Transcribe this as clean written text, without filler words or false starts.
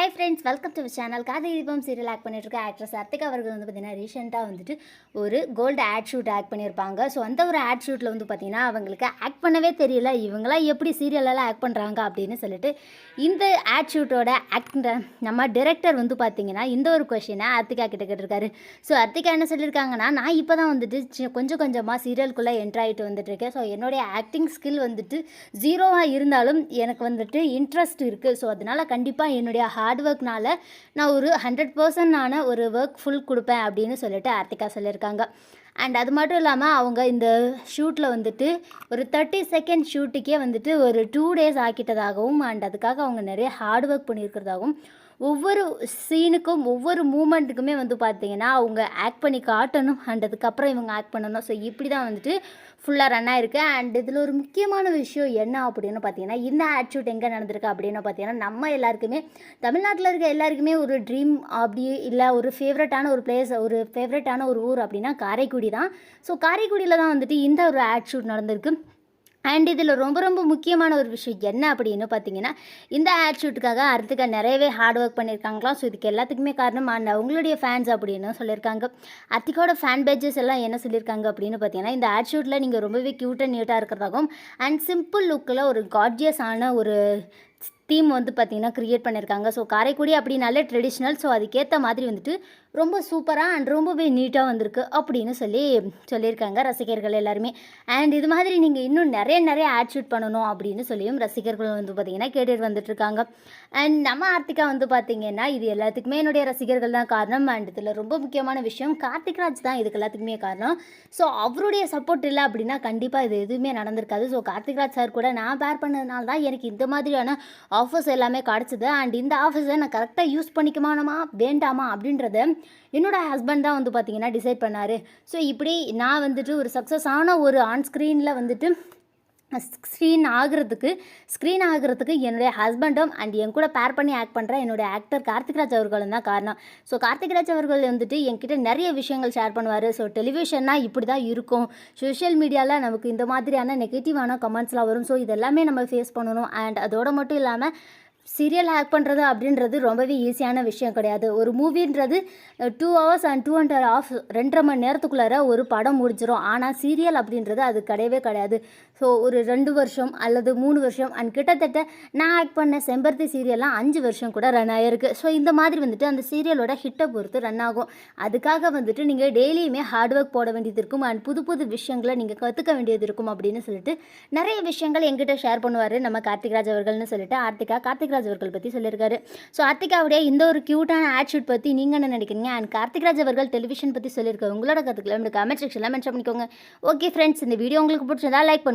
Hi friends, welcome to channel. Karthigai Deepam serial act பண்ணிட்டு இருக்க actress Arthika அவர்கள் வந்து பார்த்தீங்கன்னா ரீசெண்டாக வந்துட்டு ஒரு கோல்டு ஆட் ஷூட் ஆக்ட் பண்ணியிருப்பாங்க. ஸோ அந்த ஒரு ஆட் ஷூட்டில் வந்து பார்த்தீங்கன்னா அவங்களுக்கு ஆக்ட் பண்ணவே தெரியல, இவங்களாம் எப்படி சீரியலெல்லாம் ஆக்ட் பண்ணுறாங்க அப்படின்னு சொல்லிட்டு இந்த ஆட் ஷூட்டோட நம்ம டிரெக்டர் வந்து பார்த்தீங்கன்னா இந்த ஒரு கொஷினை அர்த்திகா கிட்ட கேட்டிருக்காரு. ஸோ அர்த்திகா என்ன சொல்லியிருக்காங்கன்னா, நான் இப்போ தான் வந்துட்டு கொஞ்சம் கொஞ்சமாக சீரியலுக்குள்ளே என்ட்ராயிட்டு வந்துட்டுருக்கேன். ஸோ என்னுடைய ஆக்டிங் ஸ்கில் வந்துட்டு ஜீரோவாக இருந்தாலும் எனக்கு வந்துட்டு இன்ட்ரெஸ்ட் இருக்குது. ஸோ அதனால் கண்டிப்பாக என்னுடைய ஹார்ட் ஒர்க்னால நான் ஒரு 100% ஒரு ஒர்க் ஃபுல் கொடுப்பேன் அப்படின்னு சொல்லிட்டு ஆர்த்திகா சொல்லியிருக்காங்க. அண்ட் அது மட்டும் இல்லாமல் அவங்க இந்த ஷூட்டில் வந்துட்டு ஒரு 30 செகண்ட் ஷூட்டுக்கே வந்துட்டு ஒரு 2 days ஆக்கிட்டதாகவும் அண்ட் அதுக்காக அவங்க நிறைய ஹார்ட் ஒர்க் பண்ணியிருக்கிறதாகவும் ஒவ்வொரு சீனுக்கும் ஒவ்வொரு மூமெண்ட்டுக்குமே வந்து பார்த்திங்கன்னா அவங்க ஆக்ட் பண்ணி காட்டணும் அண்ட் அதுக்கப்புறம் இவங்க ஆக்ட் பண்ணணும். ஸோ இப்படி தான் வந்துட்டு ஃபுல்லாக ரன் ஆகிருக்கு. அண்ட் இதில் ஒரு முக்கியமான விஷயம் என்ன அப்படின்னு பார்த்தீங்கன்னா, இந்த ஆட் ஷூட் எங்கே நடந்திருக்கு அப்படின்னு பார்த்தீங்கன்னா, நம்ம எல்லாருக்குமே தமிழ்நாட்டில் இருக்க எல்லாருக்குமே ஒரு ட்ரீம் அப்படி இல்லை ஒரு ஃபேவரட்டான ஒரு பிளேஸ், ஒரு ஃபேவரட்டான ஒரு ஊர் அப்படின்னா காரைக்குடி தான். ஸோ காரைக்குடியில் தான் வந்துட்டு இந்த ஒரு ஆட் ஷூட் நடந்திருக்கு. அண்ட் இதில் ரொம்ப ரொம்ப முக்கியமான ஒரு விஷயம் என்ன அப்படின்னு பார்த்தீங்கன்னா, இந்த ஆட் ஷூட்டுக்காக அர்த்திகா நிறையவே ஹார்ட் ஒர்க் பண்ணியிருக்காங்களாம். ஸோ இதுக்கு எல்லாத்துக்குமே காரணம் அண்ட் அவங்களுடைய ஃபேன்ஸ் அப்படின்னு சொல்லியிருக்காங்க. அர்த்திகாவோட ஃபேன் பேஜஸ் எல்லாம் என்ன சொல்லியிருக்காங்க அப்படின்னு பார்த்தீங்கன்னா, இந்த ஆட் ஷூட்டில் நீங்கள் ரொம்பவே க்யூட் அண்ட் நீட்டாக இருக்கிறதாகவும் அண்ட் சிம்பிள் லுக்கில் ஒரு கார்ஜியஸான ஒரு தீம் வந்து பார்த்திங்கன்னா க்ரியேட் பண்ணியிருக்காங்க. ஸோ காரைக்குடி அப்படின்னாலே ட்ரெடிஷ்னல். ஸோ அதுக்கேற்ற மாதிரி வந்துட்டு ரொம்ப சூப்பராக அண்ட் ரொம்பவே நீட்டாக வந்திருக்கு அப்படின்னு சொல்லியிருக்காங்க ரசிகர்கள் எல்லாருமே. அண்ட் இது மாதிரி நீங்கள் இன்னும் நிறைய ஆட் ஷூட் பண்ணணும் அப்படின்னு சொல்லியும் ரசிகர்கள் வந்து பார்த்திங்கன்னா கேட்டுட்டு வந்துட்டுருக்காங்க. அண்ட் நம்ம ஆர்த்திகா வந்து பார்த்திங்கன்னா இது எல்லாத்துக்குமே என்னுடைய ரசிகர்கள் தான் காரணம். அண்ட் இதில் ரொம்ப முக்கியமான விஷயம் கார்த்திக்ராஜ் தான் இதுக்கு எல்லாத்துக்குமே காரணம். ஸோ அவருடைய சப்போர்ட் இல்லை அப்படின்னா கண்டிப்பாக இது எதுவுமே நடந்திருக்காது. ஸோ கார்த்திக்ராஜ் சார் கூட நான் பேர் பண்ணதுனால தான் எனக்கு இந்த மாதிரியான ஆஃபர்ஸ் எல்லாமே கிடச்சிது. அண்ட் இந்த ஆஃபர்ஸை நான் கரெக்டாக யூஸ் பண்ணிக்குமானமா வேண்டாமா அப்படின்றத என்னோடய ஹஸ்பண்ட் தான் வந்து பார்த்திங்கன்னா டிசைட் பண்ணார். ஸோ இப்படி நான் வந்துட்டு ஒரு சக்ஸஸ் ஆன ஒரு ஆன் ஸ்க்ரீனில் வந்துட்டு ஸ்க்ரீன் ஆகிறதுக்கு என்னுடைய ஹஸ்பண்டும் அண்ட் என் கூட பேர் பண்ணி ஆக்ட் பண்ணுற என்னுடைய ஆக்டர் கார்த்திக்ராஜ் அவர்களும் தான் காரணம். ஸோ கார்த்திக்ராஜ் அவர்கள் வந்துட்டு என்கிட்ட நிறைய விஷயங்கள் ஷேர் பண்ணுவார். ஸோ டெலிவிஷன்னா இப்படி தான் இருக்கும், சோஷியல் மீடியாவில் நமக்கு இந்த மாதிரியான நெகட்டிவான கமெண்ட்ஸ்லாம் வரும். ஸோ இதெல்லாமே நம்ம ஃபேஸ் பண்ணணும். அண்ட் அதோடு மட்டும் இல்லாமல் சீரியல் ஆக்ட் பண்ணுறது அப்படின்றது ரொம்பவே ஈஸியான விஷயம் கிடையாது. ஒரு மூவின்றது 2 hours அண்ட் 2.5 மணி நேரத்துக்குள்ளார ஒரு படம் முடிச்சிடும். ஆனால் சீரியல் அப்படின்றது அது கிடையவே கிடையாது. ஸோ ஒரு 2 வருஷம் அல்லது 3 வருஷம் அண்ட் கிட்டத்தட்ட நான் ஆக்ட் பண்ண செம்பருத்தி சீரியல்லாம் 5 வருஷம் கூட ரன் ஆகிருக்கு. ஸோ இந்த மாதிரி வந்துட்டு அந்த சீரியலோட ஹிட்டை பொறுத்து ரன் ஆகும். அதுக்காக வந்துட்டு நீங்கள் டெய்லியுமே ஹார்ட் ஒர்க் போட வேண்டியது இருக்கும் அண்ட் புது விஷயங்களை நீங்கள் கற்றுக்க வேண்டியது இருக்கும் அப்படின்னு சொல்லிட்டு நிறைய விஷயங்கள் எங்கிட்ட ஷேர் பண்ணுவார் நம்ம கார்த்திக்ராஜ் அவர்கள்னு சொல்லிட்டு கார்த்திக்ராஜ் அவர்கள் பற்றி சொல்லியிருக்காரு. ஸோ அர்த்திகாவுடைய இந்த ஒரு க்யூட்டான ஆட் ஷூட் பற்றி நீங்கள் என்ன நினைக்கிறீங்க? அண்ட் கார்த்திக்ராஜ் அவர்கள் டெலிவிஷன் பற்றி சொல்லியிருக்காரு. உங்களோட கருத்துக்களை கமெண்ட் செக்ஷனில் மென்ஷன் பண்ணிக்கோங்க. ஓகே ஃப்ரெண்ட்ஸ், இந்த வீடியோ உங்களுக்கு பிடிச்சிருந்தா லைக் பண்ணுங்கள்.